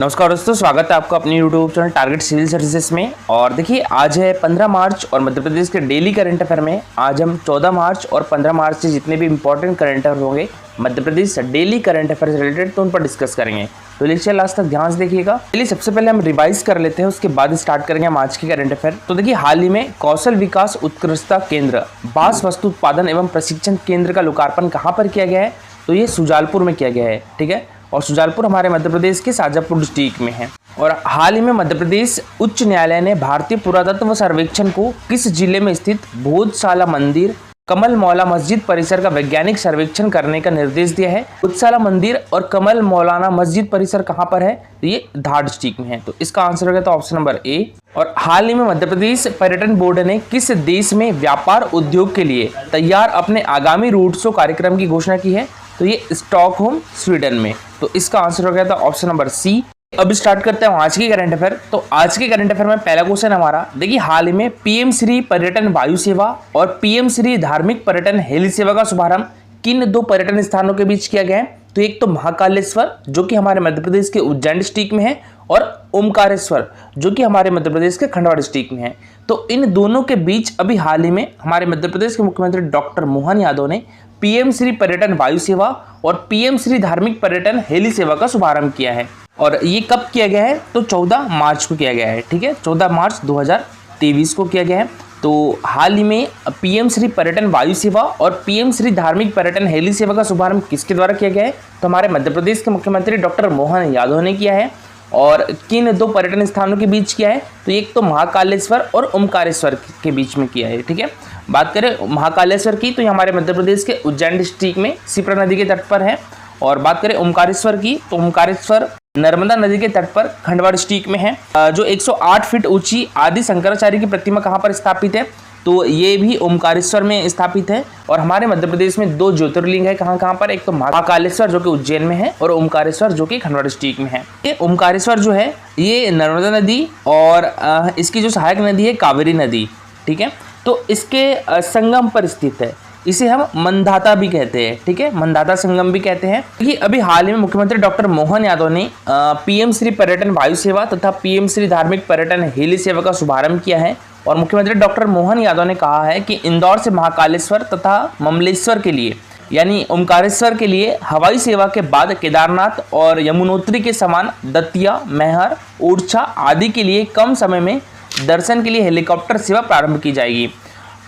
नमस्कार दोस्तों, स्वागत है आपका अपने YouTube channel target civil services में। और देखिए आज है 15 मार्च और मध्य प्रदेश के डेली करंट अफेयर में आज हम 14 मार्च और 15 मार्च से जितने भी इंपॉर्टेंट करंट अफेयर होंगे Madhya Pradesh daily current affair से रिलेटेड तो उन पर डिस्कस करेंगे। तो लेक्चर लास्ट तक ध्यान से देखिएगा। चलिए सबसे पहले हम रिवाइज कर लेते हैं, उसके बाद स्टार्ट करेंगे हम आज के करंट अफेयर। तो देखिए हाल ही में कौशल विकास उत्कृष्टता केंद्र बांस वस्तु उत्पादन एवं प्रशिक्षण केंद्र का लोकार्पण कहाँ पर किया गया है? तो ये सुजालपुर में किया गया है, ठीक है। और सुजालपुर हमारे मध्य प्रदेश के शाजापुर डिस्ट्रिक्ट में है। और हाल ही में मध्य प्रदेश उच्च न्यायालय ने भारतीय पुरातत्व सर्वेक्षण को किस जिले में स्थित भोजशाला मंदिर कमल मौला मस्जिद परिसर का वैज्ञानिक सर्वेक्षण करने का निर्देश दिया है? भोजशाला मंदिर और कमल मौलाना मस्जिद परिसर कहाँ पर है? तो ये धार डिस्ट्रिक्ट में है। तो इसका आंसर हो गया तो ऑप्शन नंबर ए। और हाल ही में मध्य प्रदेश पर्यटन बोर्ड ने किस देश में व्यापार उद्योग के लिए तैयार अपने आगामी रूट शो कार्यक्रम की घोषणा की है? तो ये स्टॉकहोम स्वीडन में। तो इसका आंसर हो गया था ऑप्शन नंबर सी। अब स्टार्ट करते हैं आज की करंट अफेयर। तो आज के करंट अफेयर में पहला क्वेश्चन हमारा देखिए हाल ही में पीएम श्री पर्यटन वायु सेवा और पीएम श्री धार्मिक पर्यटन हेली सेवा का शुभारंभ किन दो पर्यटन स्थानों के बीच किया गया है? तो एक तो महाकालेश्वर जो कि हमारे मध्य प्रदेश के उज्जैन डिस्ट्रिक्ट में है और ओमकारेश्वर जो कि हमारे मध्य प्रदेश के खंडवा डिस्ट्रिक्ट में है। तो इन दोनों के बीच अभी हाल ही में हमारे मध्य प्रदेश के मुख्यमंत्री डॉक्टर मोहन यादव ने पीएम श्री पर्यटन वायु सेवा और पीएम श्री धार्मिक पर्यटन हेली सेवा का शुभारंभ किया है। और ये कब किया गया है? तो 14 मार्च को किया गया है, ठीक है। 14 मार्च 2023 को किया गया है। तो हाल ही में पीएम श्री पर्यटन वायु सेवा और पीएम श्री धार्मिक पर्यटन हेली सेवा का शुभारंभ किसके द्वारा किया गया है? तो हमारे मध्य प्रदेश के मुख्यमंत्री डॉक्टर मोहन यादव ने किया है। और किन दो पर्यटन स्थानों के बीच किया है? तो एक तो महाकालेश्वर और ओमकारेश्वर के बीच में किया है, ठीक है। बात करें महाकालेश्वर की तो ये हमारे मध्य प्रदेश के उज्जैन डिस्ट्रिक्ट में शिप्रा नदी के तट पर है। और बात करें ओमकारेश्वर की तो ओमकारेश्वर नर्मदा नदी के तट पर खंडवा डिस्ट्रिक्ट में है। जो 108 फीट ऊंची आदि शंकराचार्य की प्रतिमा कहाँ पर स्थापित है? तो ये भी ओमकारेश्वर में स्थापित है। और हमारे मध्य प्रदेश में दो ज्योतिर्लिंग है, कहाँ पर? एक तो महाकालेश्वर जो कि उज्जैन में है और ओमकारेश्वर जो कि खंडवा डिस्ट्रिक्ट में है। ये ओमकारेश्वर जो है ये नर्मदा नदी और इसकी जो सहायक नदी है कावेरी नदी, ठीक है। तो इसके संगम पर स्थित है। इसे हम मंदाता भी कहते हैं, ठीक है, मंदाता संगम भी कहते हैं। देखिए अभी हाल ही में मुख्यमंत्री डॉक्टर मोहन यादव ने पीएम श्री पर्यटन वायु सेवा तथा पीएम श्री धार्मिक पर्यटन हेली सेवा का शुभारंभ किया है। और मुख्यमंत्री डॉक्टर मोहन यादव ने कहा है कि इंदौर से महाकालेश्वर तथा ममलेश्वर के लिए यानी ओमकारेश्वर के लिए हवाई सेवा के बाद केदारनाथ और यमुनोत्री के समान दतिया, मैहर, ओरछा आदि के लिए कम समय में दर्शन के लिए हेलीकॉप्टर सेवा प्रारंभ की जाएगी।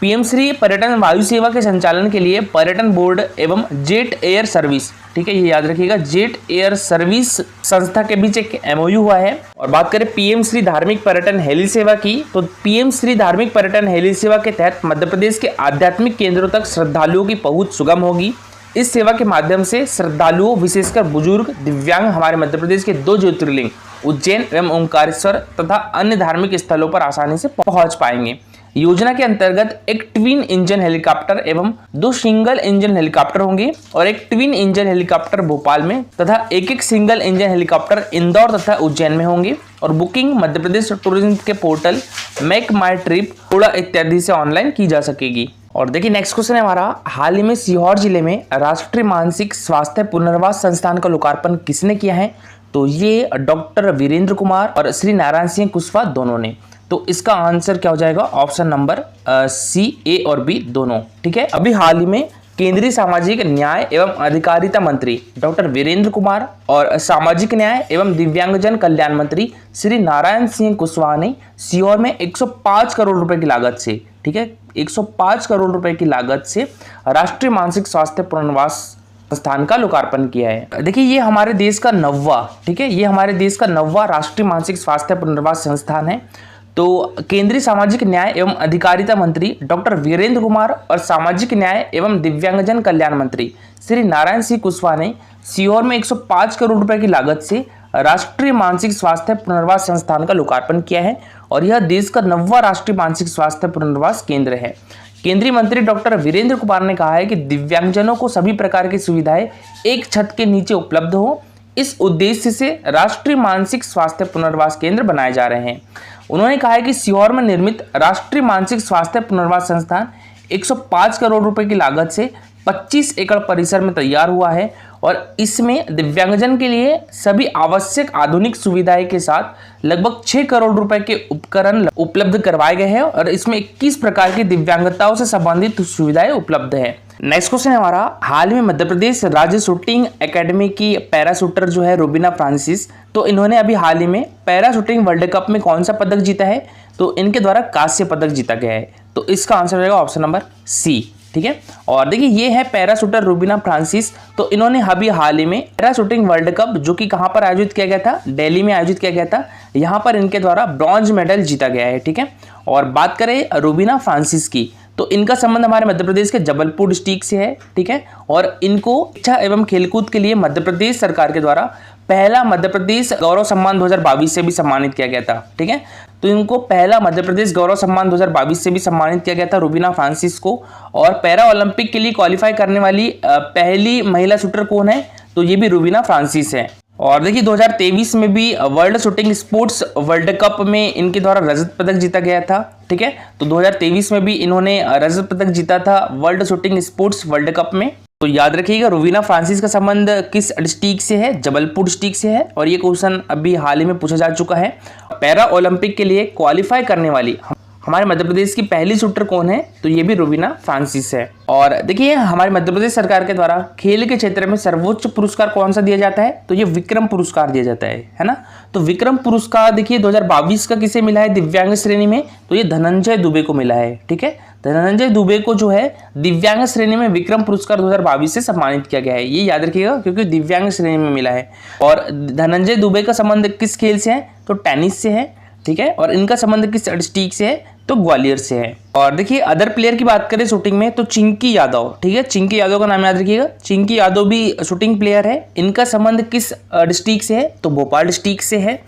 पीएम श्री पर्यटन वायु सेवा के संचालन के लिए पर्यटन बोर्ड एवं जेट एयर सर्विस, ठीक है, ये याद रखिएगा, जेट एयर सर्विस संस्था के बीच एक एमओयू हुआ है। और बात करें पीएम श्री धार्मिक पर्यटन हेली सेवा की तो पीएम श्री धार्मिक पर्यटन हेली सेवा के तहत मध्य प्रदेश के आध्यात्मिक केंद्रों तक श्रद्धालुओं की पहुंच सुगम होगी। इस सेवा के माध्यम से श्रद्धालुओं विशेषकर बुजुर्ग, दिव्यांग हमारे मध्य प्रदेश के दो ज्योतिर्लिंग उज्जैन एवं ओमकारेश्वर तथा अन्य धार्मिक स्थलों पर आसानी से पहुंच पाएंगे। योजना के अंतर्गत एक ट्विन इंजन हेलीकॉप्टर एवं 2 सिंगल इंजन हेलीकॉप्टर होंगे और एक ट्विन इंजन हेलीकॉप्टर भोपाल में तथा एक सिंगल इंजन हेलीकॉप्टर इंदौर तथा उज्जैन में होंगे। और बुकिंग मध्य प्रदेश टूरिज्म के पोर्टल मेक माई ट्रिप ओला इत्यादि से ऑनलाइन की जा सकेगी। और देखिए नेक्स्ट क्वेश्चन है हमारा, हाल ही में सीहोर जिले में राष्ट्रीय मानसिक स्वास्थ्य पुनर्वास संस्थान का लोकार्पण किसने किया है? तो ये डॉक्टर वीरेंद्र कुमार और श्री नारायण सिंह कुशवाहा दोनों ने। तो इसका आंसर क्या हो जाएगा? ऑप्शन नंबर सी, ए और बी दोनों, ठीक है। अभी हाल ही में केंद्रीय सामाजिक न्याय एवं अधिकारिता मंत्री डॉक्टर वीरेंद्र कुमार और सामाजिक न्याय एवं दिव्यांगजन कल्याण मंत्री श्री नारायण सिंह कुशवाहा ने सीहोर में 105 करोड़ रुपए की लागत से, ठीक है, 105 करोड़ रुपए की लागत से राष्ट्रीय मानसिक स्वास्थ्य पुनर्वास संस्थान का लोकार्पण किया है। देखिए ये हमारे देश का 9वां, ठीक है, ये हमारे देश का 9वां राष्ट्रीय मानसिक स्वास्थ्य पुनर्वास संस्थान है। तो केंद्रीय सामाजिक न्याय एवं अधिकारिता मंत्री डॉक्टर वीरेंद्र कुमार और सामाजिक न्याय एवं दिव्यांगजन कल्याण मंत्री श्री नारायण सिंह कुशवाहा ने सीहोर में 105 करोड़ रुपए की लागत से राष्ट्रीय मानसिक स्वास्थ्य पुनर्वास संस्थान का लोकार्पण किया है। और यह देश का 9वां राष्ट्रीय मानसिक स्वास्थ्य पुनर्वास केंद्र है। केंद्रीय मंत्री डॉक्टर वीरेंद्र कुमार ने कहा है कि दिव्यांगजनों को सभी प्रकार की सुविधाएं एक छत के नीचे उपलब्ध हो, इस उद्देश्य से राष्ट्रीय मानसिक स्वास्थ्य पुनर्वास केंद्र बनाए जा रहे हैं। उन्होंने कहा है कि सीहोर में निर्मित राष्ट्रीय मानसिक स्वास्थ्य पुनर्वास संस्थान 105 करोड़ रुपए की लागत से 25 एकड़ परिसर में तैयार हुआ है और इसमें दिव्यांगजन के लिए सभी आवश्यक आधुनिक सुविधाएं के साथ लगभग 6 करोड़ रुपए के उपकरण उपलब्ध करवाए गए हैं और इसमें 21 प्रकार की दिव्यांगताओं से संबंधित सुविधाएं उपलब्ध है। नेक्स्ट क्वेश्चन है हमारा, हाल में मध्य प्रदेश राज्य शूटिंग एकेडमी की पैरा शूटर जो है रूबीना फ्रांसिस, तो इन्होंने अभी हाल ही में पैरा शूटिंग वर्ल्ड कप में कौन सा पदक जीता है? तो इनके द्वारा कांस्य पदक जीता गया है। तो इसका आंसर रहेगा ऑप्शन नंबर सी। ठीक है, और देखिए ये है पैरा शूटर रूबीना फ्रांसिस। तो इन्होंने अभी हाल ही में पैरा शूटिंग वर्ल्ड कप जो कि कहां पर आयोजित किया गया था, दिल्ली में आयोजित किया गया था, यहां पर इनके द्वारा ब्रॉन्ज मेडल जीता गया है। ठीक है, और बात करें रूबीना फ्रांसिस की, तो इनका संबंध हमारे मध्य प्रदेश के जबलपुर डिस्ट्रिक्ट से है। ठीक है, और इनको शिक्षा एवं खेलकूद के लिए मध्य प्रदेश सरकार के द्वारा पहला मध्य प्रदेश गौरव सम्मान 2022 से भी सम्मानित किया गया था। ठीक है, तो इनको पहला मध्य प्रदेश गौरव सम्मान 2022 से भी सम्मानित किया गया था रूबीना फ्रांसिस को। और पैरा ओलंपिक के लिए क्वालिफाई करने वाली पहली महिला शूटर कौन है? तो ये भी रूबीना फ्रांसिस है। और देखिए 2023 में भी world shooting sports world cup में इनके द्वारा रजत पदक जीता गया था। ठीक है, तो 2023 में भी इन्होंने रजत पदक जीता था world shooting sports world cup में। तो याद रखिएगा रूबीना फ्रांसिस का संबंध किस डिस्ट्रिक्ट से है? जबलपुर डिस्ट्रिक्ट से है। और ये क्वेश्चन अभी हाल ही में पूछा जा चुका है। पैरा ओलंपिक के लिए क्वालिफाई करने वाली हमारे मध्य प्रदेश की पहली शूटर कौन है? तो ये भी रूबीना फ्रांसिस है। और देखिए हमारे मध्य प्रदेश सरकार के द्वारा खेल के क्षेत्र में सर्वोच्च पुरस्कार कौन सा दिया जाता है? तो ये विक्रम पुरस्कार दिया जाता है ना। तो विक्रम पुरस्कार देखिए 2022 का किसे मिला है दिव्यांग श्रेणी में? तो ये धनंजय दुबे को मिला है। ठीक है, धनंजय दुबे को जो है दिव्यांग श्रेणी में विक्रम पुरस्कार 2022 से सम्मानित किया गया है। ये याद रखिएगा क्योंकि दिव्यांग श्रेणी में मिला है। और धनंजय दुबे का संबंध किस खेल से है? तो टेनिस से है। ठीक है, और इनका संबंध किस डिस्ट्रिक्ट से है? तो ग्वालियर से है। और देखिए अदर प्लेयर की बात करें शूटिंग में, तो चिंकी यादव। ठीक है, चिंकी यादव का नाम याद रखिएगा। चिंकी यादव भी शूटिंग प्लेयर है। इनका संबंध किस डिस्ट्रिक्ट से है? तो भोपाल डिस्ट्रिक्ट से है।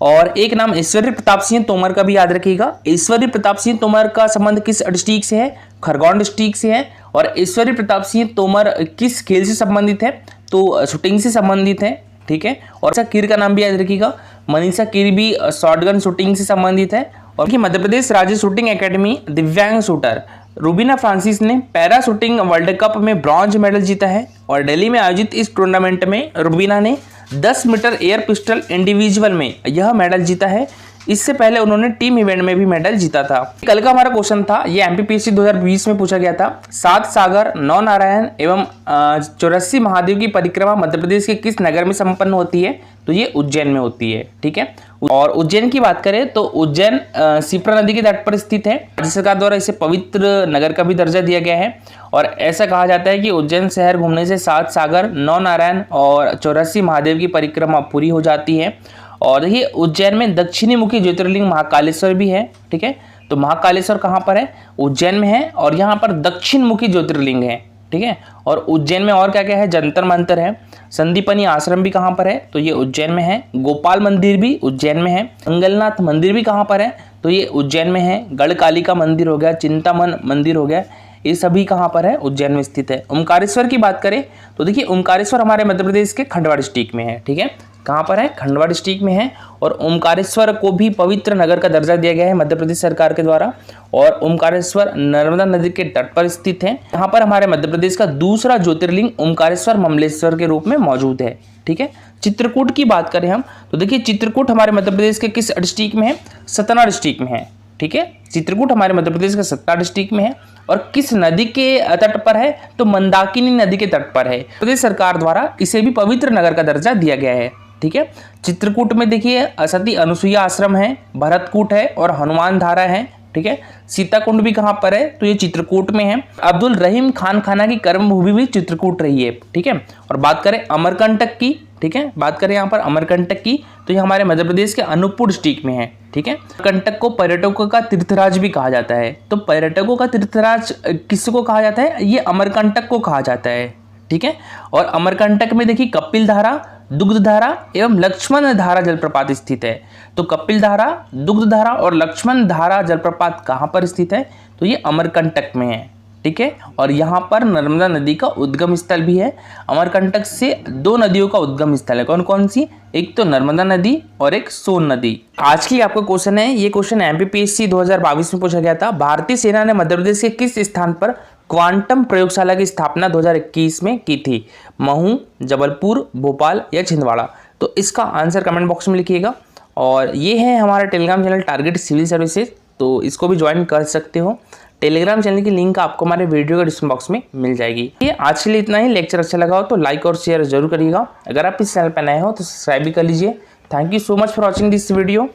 और एक नाम ऐश्वर्य प्रताप सिंह तोमर का भी याद रखिएगा। ऐश्वर्य प्रताप सिंह तोमर का संबंध किस डिस्ट्रिक्ट से है? खरगोन डिस्ट्रिक्ट से है। और ऐश्वर्य प्रताप सिंह तोमर किस खेल से संबंधित है? तो शूटिंग से संबंधित है। ठीक है, और मनीषा कीर का नाम भी याद रखिएगा। मनीषा कीर भी शॉटगन शूटिंग से संबंधित है। और मध्य प्रदेश राज्य शूटिंग एकेडमी दिव्यांग शूटर रूबीना फ्रांसिस ने पैरा शूटिंग वर्ल्ड कप में ब्रॉन्ज मेडल जीता है। और दिल्ली में आयोजित इस टूर्नामेंट में रूबीना ने 10 मीटर एयर पिस्टल इंडिविजुअल में यह मेडल जीता है। इससे पहले उन्होंने टीम इवेंट में भी मेडल जीता था। कल का हमारा क्वेश्चन था, ये एमपीपीएससी 2020 में पूछा गया था। 7 सागर 9 नारायण एवं 84 महादेव की परिक्रमा मध्य प्रदेश के किस नगर में संपन्न होती है? तो ये उज्जैन में होती है। ठीक है, और उज्जैन की बात करें तो उज्जैन शिप्रा नदी के तट पर स्थित है। राज्य सरकार द्वारा इसे पवित्र नगर का भी दर्जा दिया गया है। और ऐसा कहा जाता है कि उज्जैन शहर घूमने से 7 सागर 9 नारायण और 84 महादेव की परिक्रमा पूरी हो जाती है। और देखिए उज्जैन में दक्षिणी मुखी ज्योतिर्लिंग महाकालेश्वर भी है। ठीक है, तो महाकालेश्वर कहाँ पर है? उज्जैन में है। और यहाँ पर दक्षिण मुखी ज्योतिर्लिंग है। ठीक है, और उज्जैन में और क्या क्या है? जंतर मंतर है। संदीपनी आश्रम भी कहाँ पर है? तो ये उज्जैन में है। गोपाल मंदिर भी उज्जैन में है। मंगलनाथ मंदिर भी कहाँ पर है? तो ये उज्जैन में है। गढ़कालिका मंदिर हो गया, चिंतामन मंदिर हो गया, ये सभी कहाँ पर है? उज्जैन में स्थित है। ओमकारेश्वर की बात करें तो देखिए ओमकारेश्वर हमारे मध्य प्रदेश के खंडवा डिस्ट्रिक्ट में है। ठीक है, कहाँ पर है? खंडवा डिस्ट्रिक्ट में है। और ओमकारेश्वर को भी पवित्र नगर का दर्जा दिया गया है मध्य प्रदेश सरकार के द्वारा। और ओमकारेश्वर नर्मदा नदी के तट पर स्थित है। यहाँ पर हमारे मध्य प्रदेश का दूसरा ज्योतिर्लिंग ओमकारेश्वर ममलेश्वर के रूप में मौजूद है। ठीक है, चित्रकूट की बात करें हम तो देखिए चित्रकूट हमारे मध्य प्रदेश के किस डिस्ट्रिक्ट में है? सतना डिस्ट्रिक्ट में है। ठीक है, चित्रकूट हमारे मध्य प्रदेश के सतना डिस्ट्रिक्ट में है। और किस नदी के तट पर है? तो मंदाकिनी नदी के तट पर है। प्रदेश सरकार द्वारा इसे भी पवित्र नगर का दर्जा दिया गया है। ठीक है, चित्रकूट में देखिए सती अनुसुईया आश्रम है, भरतकूट है और हनुमान धारा है। ठीक है, सीताकुंड भी कहाँ पर है? तो ये चित्रकूट में है। अब्दुल रहीम खान खाना की कर्मभूमि भी चित्रकूट रही है। ठीक है, और बात करें अमरकंटक की, ठीक है, बात करें यहाँ पर अमरकंटक की तो ये हमारे मध्य प्रदेश के अनूपपुर डिस्ट्रिक्ट में है। ठीक है, कंटक को पर्यटकों का तीर्थराज भी कहा जाता है। तो पर्यटकों का तीर्थराज किसको कहा जाता है? ये अमरकंटक को कहा जाता है। ठीक है, और अमरकंटक में देखिए कपिल धारा, दुग्ध धारा एवं लक्ष्मण धारा जलप्रपात स्थित है। तो कपिल धारा, दुग्ध धारा और लक्ष्मण धारा जलप्रपात कहाँ पर स्थित है? तो ये अमरकंटक में है। ठीक है, और यहाँ पर नर्मदा नदी का उद्गम स्थल भी है। अमरकंटक से 2 नदियों का उद्गम स्थल है। कौन कौन सी? एक तो नर्मदा नदी और एक सोन नदी। आज की आपका क्वेश्चन है, ये क्वेश्चन एमपीपीएससी 2022 में पूछा गया था। भारतीय सेना ने मध्य प्रदेश के किस स्थान पर क्वांटम प्रयोगशाला की स्थापना 2021 में की थी? महू, जबलपुर, भोपाल या छिंदवाड़ा? तो इसका आंसर कमेंट बॉक्स में लिखिएगा। और ये है हमारा Telegram channel target civil services, तो इसको भी ज्वाइन कर सकते हो। टेलीग्राम चैनल की लिंक आपको हमारे वीडियो के डिस्क्रिप्शन बॉक्स में मिल जाएगी। ये आज के लिए इतना ही। लेक्चर अच्छा लगा हो तो लाइक और शेयर जरूर करिएगा। अगर आप इस चैनल पर नए हो तो सब्सक्राइब भी कर लीजिए। Thank you so much for watching this video.